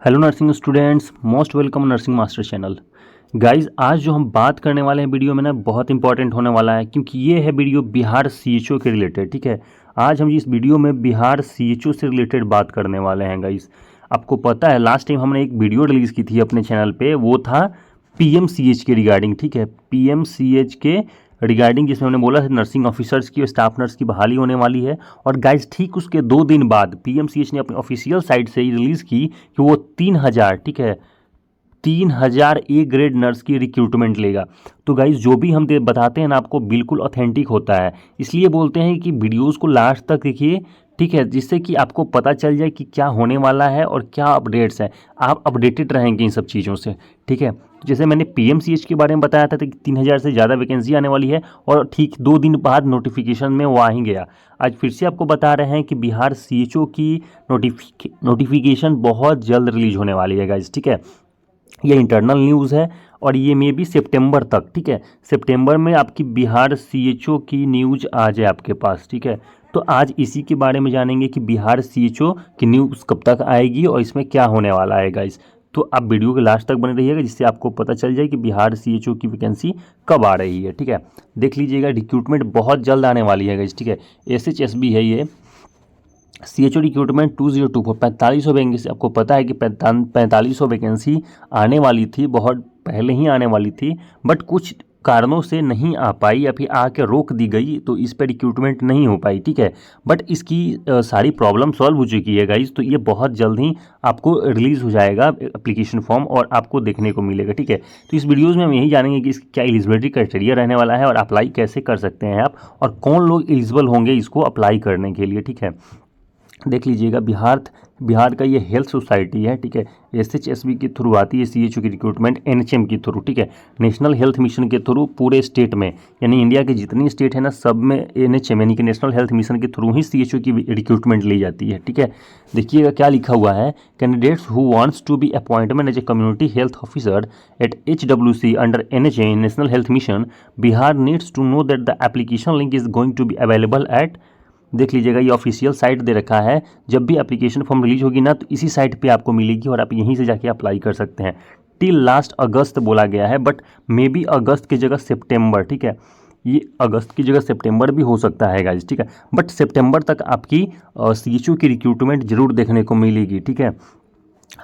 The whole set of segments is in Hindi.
Hello nursing students, most welcome nursing master channel. Guys, आज जो हम बात करने वाले हैं वीडियो में ना बहुत इंपॉर्टेंट होने वाला है, क्योंकि ये है वीडियो बिहार सीएचओ के रिलेटेड। ठीक है, आज हम इस वीडियो में बिहार सीएचओ से रिलेटेड बात करने वाले हैं। गाइस, आपको पता है लास्ट टाइम हमने एक वीडियो रिलीज़ की थी अपने चैनल पे, वो था पीएमसीएच के रिगार्डिंग। ठीक है, पीएमसीएच के रिगार्डिंग, जिसमें हमने बोला था नर्सिंग ऑफिसर्स की और स्टाफ नर्स की बहाली होने वाली है। और गाइस, ठीक उसके 2 दिन बाद पीएमसीएच ने अपनी ऑफिशियल साइट से रिलीज़ की कि वो 3000, ठीक है, 3000 ए ग्रेड नर्स की रिक्रूटमेंट लेगा। तो गाइज, जो भी हम बताते हैं ना आपको, बिल्कुल ऑथेंटिक होता है। इसलिए बोलते हैं कि वीडियोस को लास्ट तक देखिए, ठीक है, जिससे कि आपको पता चल जाए कि क्या होने वाला है और क्या अपडेट्स हैं। आप अपडेटेड रहेंगे इन सब चीज़ों से। ठीक है, जैसे मैंने पीएमसीएच के बारे में बताया था कि 3000 से ज़्यादा वैकेंसी आने वाली है, और ठीक 2 दिन बाद नोटिफिकेशन में वो आ ही गया। आज फिर से आपको बता रहे हैं कि बिहार सीएचओ की नोटिफिकेशन बहुत जल्द रिलीज होने वाली है गाइज। ठीक है, ये इंटरनल न्यूज़ है और ये मे बी सितंबर तक, ठीक है, सितंबर में आपकी बिहार सीएचओ की न्यूज़ आ जाए आपके पास। ठीक है, तो आज इसी के बारे में जानेंगे कि बिहार सीएचओ की न्यूज़ कब तक आएगी और इसमें क्या होने वाला है गाइस। तो आप वीडियो के लास्ट तक बने रहिएगा, जिससे आपको पता चल जाए कि बिहार सीएचओ की वैकेंसी कब आ रही है। ठीक है, देख लीजिएगा, रिक्रूटमेंट बहुत जल्द आने वाली है गाइस। ठीक है, एसएचएसबी है ये, सीएचओ रिक्रूटमेंट 2024, 4500 वैकेंसी। आपको पता है कि 4500 वैकेंसी आने वाली थी, बहुत पहले ही आने वाली थी, बट कुछ कारणों से नहीं आ पाई या फिर आके रोक दी गई, तो इस पर रिक्रूटमेंट नहीं हो पाई। ठीक है, बट इसकी सारी प्रॉब्लम सॉल्व हो चुकी है गाइज। तो ये बहुत जल्द ही आपको रिलीज़ हो जाएगा एप्लीकेशन फॉर्म और आपको देखने को मिलेगा। ठीक है, तो इस वीडियोज़ में हम यही जानेंगे कि इसकी क्या एलिजिबिलिटी क्राइटेरिया रहने वाला है और अप्लाई कैसे कर सकते हैं आप, और कौन लोग एलिजिबल होंगे इसको अप्लाई करने के लिए। ठीक है, देख लीजिएगा, बिहार का ये हेल्थ सोसाइटी है। ठीक है, एसएचएसबी के थ्रू आती है सीएचओ की रिक्रूटमेंट, एनएचएम के थ्रू। ठीक है, नेशनल हेल्थ मिशन के थ्रू पूरे स्टेट में, यानी इंडिया के जितनी स्टेट है ना, सब में एनएचएम यानी कि नेशनल हेल्थ मिशन के थ्रू ही सीएचओ की रिक्रूटमेंट ली जाती है। ठीक है, देखिएगा क्या लिखा हुआ है, candidates who wants to be appointment as a community health officer at HWC under NHM national health mission Bihar needs to know that the application link is going to be available at, देख लीजिएगा, ये ऑफिशियल साइट दे रखा है। जब भी एप्लीकेशन फॉर्म रिलीज होगी ना, तो इसी साइट पे आपको मिलेगी और आप यहीं से जाके अप्लाई कर सकते हैं। टिल लास्ट अगस्त बोला गया है, बट मे बी अगस्त की जगह सितंबर। ठीक है, ये अगस्त की जगह सितंबर भी हो सकता है गाइज। ठीक है, बट सितंबर तक आपकी सीएचओ की रिक्रूटमेंट जरूर देखने को मिलेगी। ठीक है,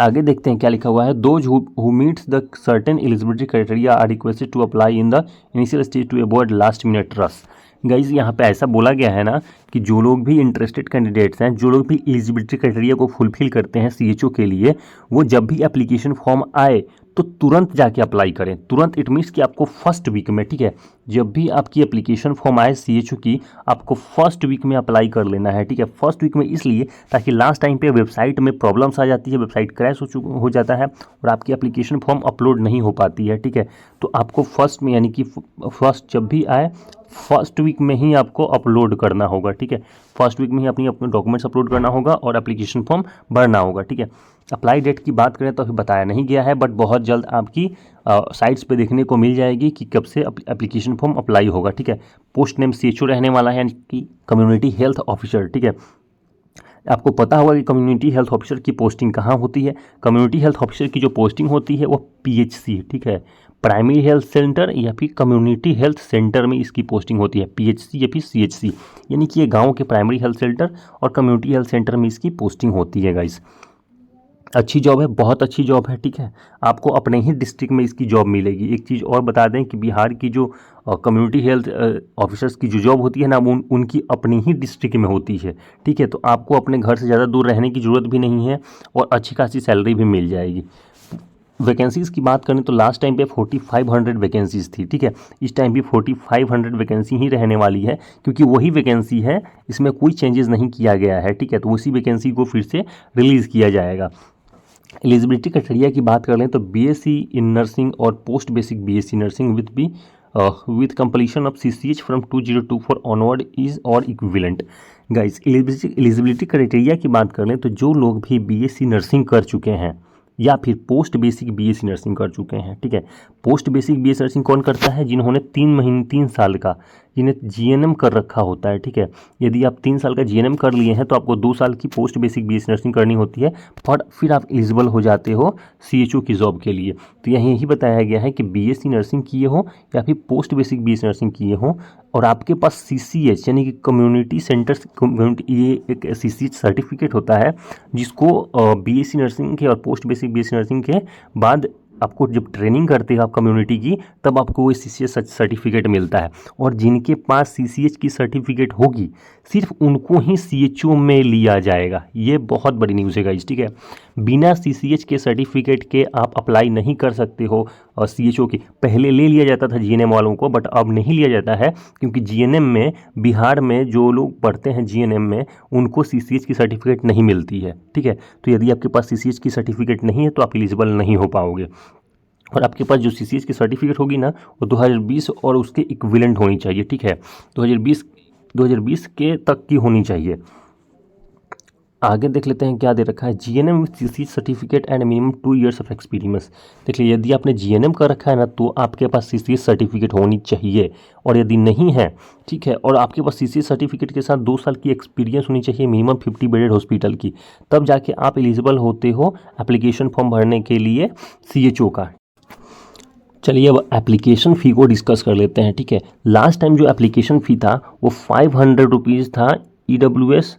आगे देखते हैं क्या लिखा हुआ है। Those who meets the certain eligibility criteria are requested to apply in the initial stage to avoid last minute rush. Guys, यहाँ पे ऐसा बोला गया है ना कि जो लोग भी इंटरेस्टेड कैंडिडेट्स हैं, जो लोग भी एलिजिबिलिटी क्राइटेरिया को फुलफिल करते हैं सीएचओ के लिए, वो जब भी एप्लीकेशन फॉर्म आए तो तुरंत जाके अप्लाई करें। तुरंत इट मीन्स कि आपको फर्स्ट वीक में, ठीक है, जब भी आपकी एप्लीकेशन फॉर्म आए सीएचओ की, आपको फर्स्ट वीक में अप्लाई कर लेना है। ठीक है, फर्स्ट वीक में इसलिए ताकि लास्ट टाइम पे वेबसाइट में प्रॉब्लम्स आ जाती है, वेबसाइट क्रैश हो जाता है और आपकी एप्लीकेशन फॉर्म अपलोड नहीं हो पाती है। ठीक है, तो आपको फर्स्ट में, यानी कि फर्स्ट जब भी आए, फर्स्ट वीक में ही आपको अपलोड करना होगा। ठीक है, फर्स्ट वीक में ही अपने डॉक्यूमेंट्स अपलोड करना होगा और एप्लीकेशन फॉर्म भरना होगा। ठीक है, अप्लाई डेट की बात करें तो अभी बताया नहीं गया है, बट बहुत जल्द आपकी साइट्स पे देखने को मिल जाएगी कि कब से एप्लीकेशन फॉर्म अप्लाई होगा। ठीक है, पोस्ट नेम सीएचओ रहने वाला है, यानी कि कम्युनिटी हेल्थ ऑफिसर। ठीक है, आपको पता होगा कि कम्युनिटी हेल्थ ऑफिसर की पोस्टिंग कहाँ होती है। कम्युनिटी हेल्थ ऑफिसर की जो पोस्टिंग होती है वो पीएचसी, ठीक है, प्राइमरी हेल्थ सेंटर या फिर कम्युनिटी हेल्थ सेंटर में इसकी पोस्टिंग होती है, पीएचसी या फिर सीएचसी, यानी कि ये गांव के प्राइमरी हेल्थ सेंटर और कम्युनिटी हेल्थ सेंटर में इसकी पोस्टिंग होती है गाइस। अच्छी जॉब है, बहुत अच्छी जॉब है। ठीक है, आपको अपने ही डिस्ट्रिक्ट में इसकी जॉब मिलेगी। एक चीज़ और बता दें कि बिहार की जो कम्युनिटी हेल्थ ऑफिसर्स की जो जॉब होती है ना, वो उनकी अपनी ही डिस्ट्रिक्ट में होती है। ठीक है, तो आपको अपने घर से ज़्यादा दूर रहने की ज़रूरत भी नहीं है और अच्छी खासी सैलरी भी मिल जाएगी। वैकेंसीज़ की बात करें तो लास्ट टाइम पे 4500 वैकेंसीज़ थी। ठीक है, इस टाइम भी 4500 वैकेंसी ही रहने वाली है, क्योंकि वही वैकेंसी है, इसमें कोई चेंजेस नहीं किया गया है। ठीक है, तो उसी वैकेंसी को फिर से रिलीज़ किया जाएगा। एलिजिबिलिटी क्राइटेरिया की बात कर लें तो बीएससी इन नर्सिंग और post basic BSc nursing with completion of CCH from 2024 onward is और इक्विवेलेंट। गाइस, एलिजिबिलिटी क्राइटेरिया की बात कर लें तो जो लोग भी बीएससी नर्सिंग कर चुके हैं या फिर पोस्ट बेसिक बीएससी नर्सिंग कर चुके हैं। ठीक है, पोस्ट बेसिक बीएससी नर्सिंग कौन करता है? जिन्होंने 3 साल का जिन्हें जीएनएम कर रखा होता है, ठीक है। यदि आप 3 साल का जीएनएम कर लिए हैं तो आपको 2 साल की पोस्ट बेसिक बीएससी नर्सिंग करनी होती है, और फिर आप एलिजिबल हो जाते हो सीएचओ की जॉब के लिए। तो यहाँ यही बताया गया है कि बीएससी नर्सिंग किए हो या फिर पोस्ट बेसिक बीएससी नर्सिंग किए हो और आपके पास सीसीएच यानी कि कम्युनिटी सेंटर ये एक सीसीएच सर्टिफिकेट होता है, जिसको बीएससी नर्सिंग के और पोस्ट बेसिक बीएससी नर्सिंग के बाद आपको जब ट्रेनिंग करते हैं आप कम्युनिटी की, तब आपको वो सीसीएच सर्टिफिकेट मिलता है। और जिनके पास सीसीएच की सर्टिफिकेट होगी सिर्फ उनको ही सीएचओ में लिया जाएगा। ये बहुत बड़ी न्यूज़ है गाइस, ठीक है। बिना सीसीएच के सर्टिफिकेट के आप अप्लाई नहीं कर सकते हो और सीएचओ की। पहले ले लिया जाता था जीएनएम वालों को, बट अब नहीं लिया जाता है, क्योंकि जीएनएम में बिहार में जो लोग पढ़ते हैं जीएनएम में उनको सीसीएच की सर्टिफिकेट नहीं मिलती है, ठीक है। तो यदि आपके पास सीसीएच की सर्टिफिकेट नहीं है तो आप एलिजिबल नहीं हो पाओगे। और आपके पास जो सीसीएच की सर्टिफिकेट होगी ना वो 2020 और उसके इक्विवेलेंट होनी चाहिए, ठीक है। 2020 के तक की होनी चाहिए। आगे देख लेते हैं क्या दे रखा है। GNM with CCH certificate and minimum 2 years of experience. देखिए यदि आपने जीएनएम कर रखा है ना तो आपके पास सीसीएच सर्टिफिकेट होनी चाहिए, और यदि नहीं है, ठीक है, और आपके पास सीसीएच सर्टिफिकेट के साथ 2 साल की एक्सपीरियंस होनी चाहिए मिनिमम 50 बेडेड हॉस्पिटल की, तब जाके आप एलिजिबल होते हो एप्लीकेशन फॉर्म भरने के लिए सीएचओ का। चलिए अब एप्लीकेशन फ़ी को डिस्कस कर लेते हैं, ठीक है। लास्ट टाइम जो एप्लीकेशन फ़ी था वो 500 रुपीज़ था ईडब्ल्यूएस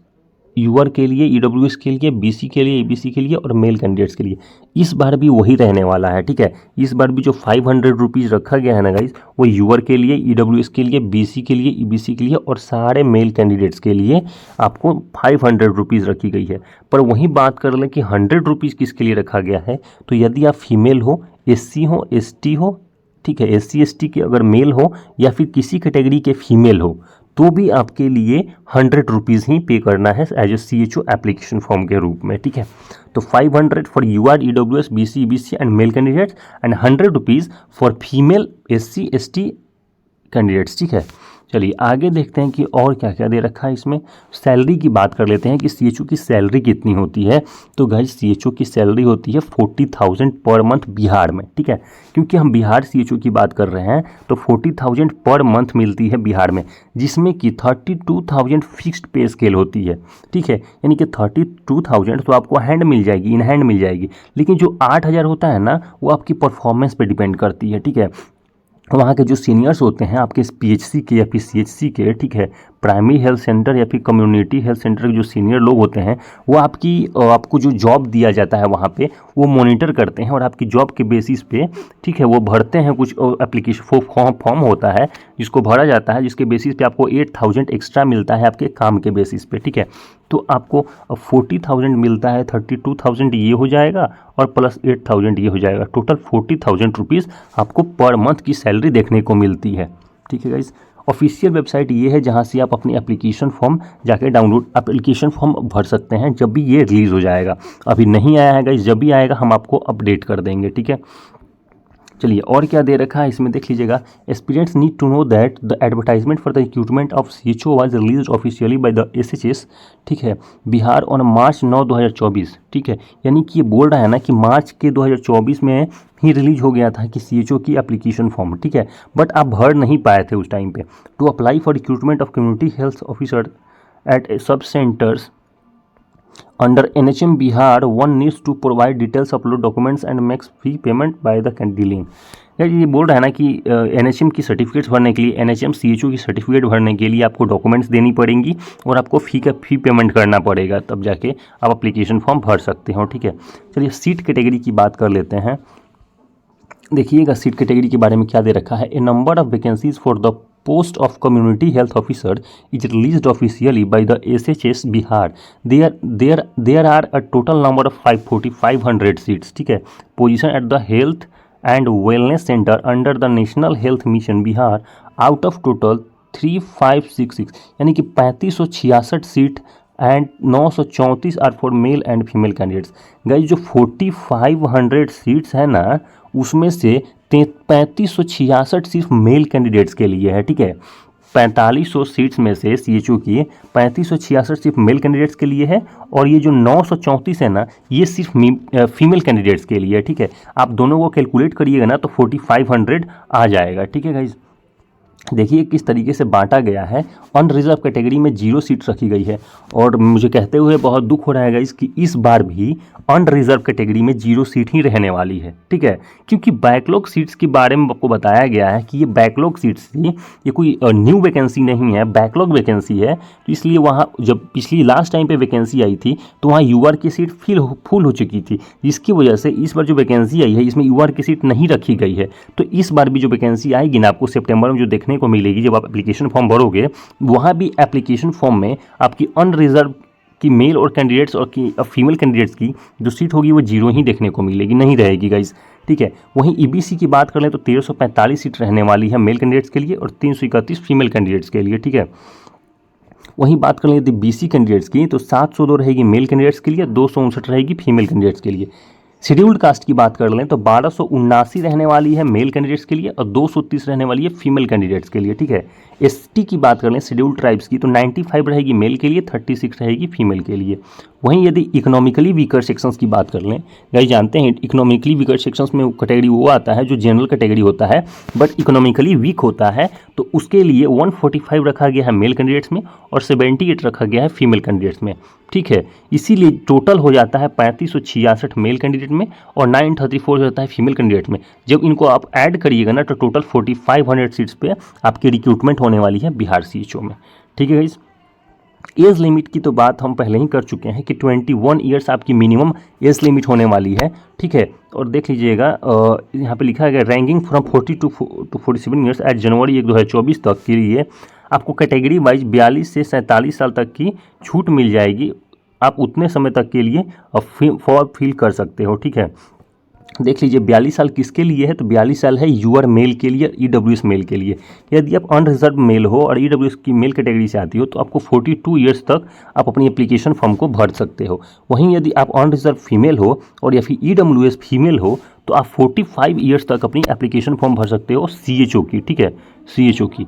यूआर के लिए, ईडब्ल्यूएस के लिए, बीसी के लिए, ईबीसी के लिए और मेल कैंडिडेट्स के लिए। इस बार भी वही रहने वाला है, ठीक है। इस बार भी जो 500 रुपीज़ रखा गया है ना गाइज, वो यूआर के लिए, ईडब्ल्यूएस के लिए, बीसी के लिए, ईबीसी के लिए और सारे मेल कैंडिडेट्स के लिए आपको 500 रुपीज़ रखी गई है। पर वही बात कर लें कि 100 रुपीज़ किसके लिए रखा गया है, तो यदि आप फीमेल हो, एससी हो, एसटी हो, ठीक है, एससी एसटी के अगर मेल हो या फिर किसी कैटेगरी के फीमेल हो, तो भी आपके लिए 100 रुपीज़ ही पे करना है as a CHO application form के रूप में, ठीक है। तो 500 for UR, EWS, BC, EBC and male candidates and 100 rupees for female SC ST candidates, ठीक है। चलिए आगे देखते हैं कि और क्या क्या दे रखा है इसमें। सैलरी की बात कर लेते हैं कि सीएचओ की सैलरी कितनी होती है। तो गाइस सीएचओ की सैलरी होती है 40,000 पर मंथ बिहार में, ठीक है। क्योंकि हम बिहार सीएचओ की बात कर रहे हैं तो 40,000 पर मंथ मिलती है बिहार में, जिसमें कि 32,000 फिक्स्ड पे स्केल होती है, ठीक है। यानी कि 32,000 तो आपको हैंड मिल जाएगी, इन हैंड मिल जाएगी, लेकिन जो 8,000 होता है ना वो आपकी परफॉर्मेंस पे डिपेंड करती है, ठीक है। वहाँ के जो सीनियर्स होते हैं आपके पीएचसी के या फिर सीएचसी के, ठीक है, प्राइमरी हेल्थ सेंटर या फिर कम्युनिटी हेल्थ सेंटर के जो सीनियर लोग होते हैं वो आपको जो जॉब दिया जाता है वहाँ पे वो मॉनिटर करते हैं और आपकी जॉब के बेसिस पे, ठीक है, वो भरते हैं। कुछ एप्लीकेशन फॉर्म होता है जिसको भरा जाता है, जिसके बेसिस पे आपको 8,000 एक्स्ट्रा मिलता है आपके काम के बेसिस पे, ठीक है। तो आपको 40,000 मिलता है, 32,000 ये हो जाएगा और प्लस 8,000 ये हो जाएगा, टोटल 40,000 रुपीज़ आपको पर मंथ की सैलरी देखने को मिलती है, ठीक है गाइस। ऑफिशियल वेबसाइट ये है जहाँ से आप अपनी एप्लीकेशन फॉर्म जाके डाउनलोड एप्लीकेशन फॉर्म भर सकते हैं जब भी ये रिलीज़ हो जाएगा। अभी नहीं आया है गाइस, जब भी आएगा हम आपको अपडेट कर देंगे, ठीक है। चलिए और क्या दे रखा है इसमें देख लीजिएगा। Aspirants need to know that the advertisement for the recruitment of CHO was released officially by the SHS, ठीक है, बिहार ऑन मार्च 9, 2024, ठीक है। यानी कि ये बोल रहा है ना कि मार्च के 2024 में ही रिलीज हो गया था कि सीएचओ की एप्लीकेशन फॉर्म, ठीक है, बट आप भर नहीं पाए थे उस टाइम पे। To apply for recruitment of community health officer at sub centres under NHM Bihar, one needs to provide details, upload documents and makes fee payment by the dealing। ये बोल रहा है ना कि NHM की सर्टिफिकेट्स भरने के लिए, NHM CHO की सर्टिफिकेट भरने के लिए आपको डॉक्यूमेंट्स देनी पड़ेंगी और आपको फी पेमेंट करना पड़ेगा, तब जाके आप एप्लीकेशन फॉर्म भर सकते हो, ठीक है। चलिए सीट कैटेगरी की बात कर लेते हैं। देखिएगा सीट कैटेगरी के बारे में क्या दे रखा है। A number of vacancies for the post of community health officer is released officially by the SHS Bihar. There are a total number of 500 seats, ठीक है। Position at the health and wellness center under the National Health Mission Bihar out of total 3566, यानी कि 3566 seat and 934 are for male and female candidates. Guys जो 4500 सीट्स है ना उसमें से 3566 सिर्फ मेल कैंडिडेट्स के लिए है, ठीक है। 4500 सीट्स में से सीएचओ की 3566 सिर्फ मेल कैंडिडेट्स के लिए है और ये जो 934 है ना ये सिर्फ फीमेल कैंडिडेट्स के लिए है, ठीक है। आप दोनों को कैलकुलेट करिएगा ना तो 4500 आ जाएगा, ठीक है गाइज। देखिए किस तरीके से बांटा गया है। अनरिजर्व कैटेगरी में 0 सीट रखी गई है और मुझे कहते हुए बहुत दुख हो रहा है गाइस कि इस बार भी अनरिजर्व कैटेगरी में 0 सीट ही रहने वाली है, ठीक है। क्योंकि बैकलॉग सीट्स के बारे में आपको बताया गया है कि ये बैकलॉग सीट्स थी, ये कोई न्यू वैकेंसी नहीं है, बैकलॉग वैकेंसी है। तो इसलिए वहाँ जब पिछली लास्ट टाइम पे वैकेंसी आई थी तो वहाँ यूआर की सीट फुल हो चुकी थी, जिसकी वजह से इस बार जो वैकेंसी आई है इसमें यूआर की सीट नहीं रखी गई है। तो इस बार भी जो वैकेंसी आएगी ना आपको सितंबर में जो देखने को मिलेगी, जब आप एप्लीकेशन फॉर्म भरोगे वहाँ भी एप्लीकेशन फॉर्म में आपकी अनरिजर्व की मेल और कैंडिडेट्स और की फीमेल कैंडिडेट्स की जो सीट होगी वो 0 ही देखने को मिलेगी, नहीं रहेगी गाइस, ठीक है। वहीं ईबीसी की बात कर लें तो 1345 सीट रहने वाली है मेल कैंडिडेट्स के लिए और 331 फीमेल कैंडिडेट्स के लिए, ठीक है। वहीं बात कर लें यदि बीसी कैंडिडेट्स की तो 702 रहेगी मेल कैंडिडेट्स के लिए, 259 रहेगी फीमेल कैंडिडेट्स के लिए। शेड्यूल्ड कास्ट की बात कर लें तो 1279 रहने वाली है मेल कैंडिडेट्स के लिए और 230 रहने वाली है फीमेल कैंडिडेट्स के लिए, ठीक है। एसटी की बात कर लें शेड्यूल्ड ट्राइब्स की तो 95 रहेगी मेल के लिए, 36 रहेगी फीमेल के लिए। वहीं यदि इकोनॉमिकली वीकर सेक्शंस की बात कर लें, गाइस जानते हैं इकोनॉमिकली वीकर सेक्शंस में कैटेगरी वो आता है जो जनरल कैटेगरी होता है बट इकोनॉमिकली वीक होता है, तो उसके लिए 145 रखा गया है मेल कैंडिडेट्स में और 78 रखा गया है फीमेल कैंडिडेट्स में, ठीक है। इसीलिए टोटल हो जाता है 3566 मेल कैंडिडेट में और 934 हो जाता है फीमेल कैंडिडेट में। जब इनको आप ऐड करिएगा ना तो टोटल 4500 सीट्स पे आपकी रिक्रूटमेंट होने वाली है बिहार सीएचओ में, ठीक है गाइस। एज लिमिट की तो बात हम पहले ही कर चुके हैं कि 21 ईयर्स आपकी मिनिमम एज लिमिट होने वाली है, ठीक है। और देख लीजिएगा यहाँ पे लिखा है ranking from 40 to 47 years at January 1 2024 तक के लिए आपको कैटेगरी वाइज 42 से 47 साल तक की छूट मिल जाएगी। आप उतने समय तक के लिए फॉर्म फिल कर सकते हो, ठीक है। देख लीजिए 42 साल किसके लिए है तो 42 साल है यूआर मेल के लिए, ईडब्ल्यूएस मेल के लिए। यदि आप अनरिजर्व मेल हो और ईडब्ल्यूएस की मेल कैटेगरी से आती हो तो आपको 42 ईयर्स तक आप अपनी एप्लीकेशन फॉर्म को भर सकते हो। वहीं यदि आप अनरिजर्व फीमेल हो और या फिर ईडब्ल्यूएस फीमेल हो तो आप 45 ईयर्स तक अपनी एप्लीकेशन फॉर्म भर सकते हो सीएचओ की, ठीक है, सीएचओ की।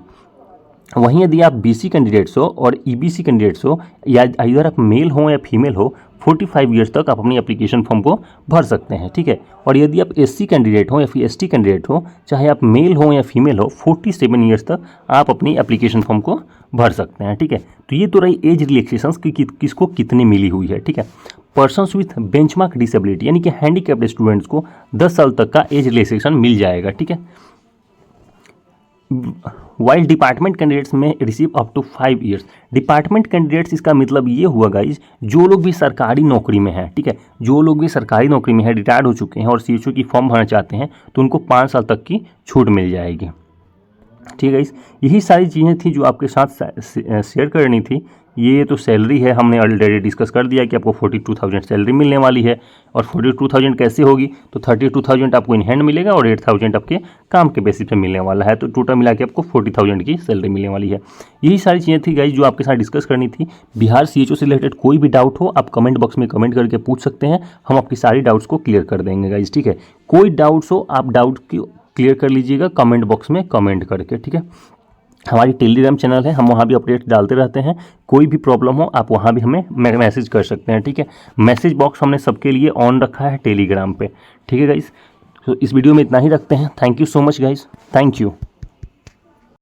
वहीं यदि आप बीसी कैंडिडेट्स हो और ईबीसी कैंडिडेट्स हो या इधर आप मेल हो या फीमेल हो 45 ईयर्स तक आप अपनी एप्लीकेशन फॉर्म को भर सकते हैं, ठीक है। और यदि आप एससी कैंडिडेट हो या फिर एसटी कैंडिडेट हो, चाहे आप मेल हो या फीमेल हो, 47 ईयर्स तक आप अपनी एप्लीकेशन फॉर्म को भर सकते हैं, ठीक है। तो ये तो रही एज रिलैक्सेशंस की किसको कितनी मिली हुई है, ठीक है। पर्सन्स विथ बेंचमार्क डिसेबिलिटी यानी कि हैंडीकैप्ड स्टूडेंट्स को 10 साल तक का एज रिलैक्सेशन मिल जाएगा, ठीक है। वाइल डिपार्टमेंट कैंडिडेट्स में receive up to 5 years. Department candidates इसका मतलब ये हुआ गाइज जो लोग भी सरकारी नौकरी में हैं, ठीक है, जो लोग भी सरकारी नौकरी में है, रिटायर्ड हो चुके हैं और सीएचओ की फॉर्म भरना चाहते हैं तो उनको 5 साल तक की छूट मिल जाएगी, ठीक है गाइज। यही सारी चीज़ें थी जो आपके साथ शेयर करनी थी। ये तो सैलरी है, हमने ऑलरेडी डिस्कस कर दिया कि आपको 42,000 सैलरी मिलने वाली है। और 42,000 कैसे होगी तो 32,000 आपको इन हैंड मिलेगा और 8,000 आपके काम के बेसिस पे मिलने वाला है। तो टोटल मिला के आपको 40,000 की सैलरी मिलने वाली है। यही सारी चीज़ें थी गाइज जो आपके साथ डिस्कस करनी थी। बिहार सीएचओ से रिलेटेड कोई भी डाउट हो आप कमेंट बॉक्स में कमेंट करके पूछ सकते हैं, हम आपकी सारी डाउट्स को क्लियर कर देंगे गाइज, ठीक है। कोई डाउट्स हो आप डाउट की क्लियर कर लीजिएगा कमेंट बॉक्स में कमेंट करके, ठीक है। हमारी टेलीग्राम चैनल है, हम वहाँ भी अपडेट डालते रहते हैं। कोई भी प्रॉब्लम हो आप वहाँ भी हमें मैसेज कर सकते हैं, ठीक है। मैसेज बॉक्स हमने सबके लिए ऑन रखा है टेलीग्राम पे, ठीक है गाइस। तो इस वीडियो में इतना ही रखते हैं। Thank you so much guys, thank you.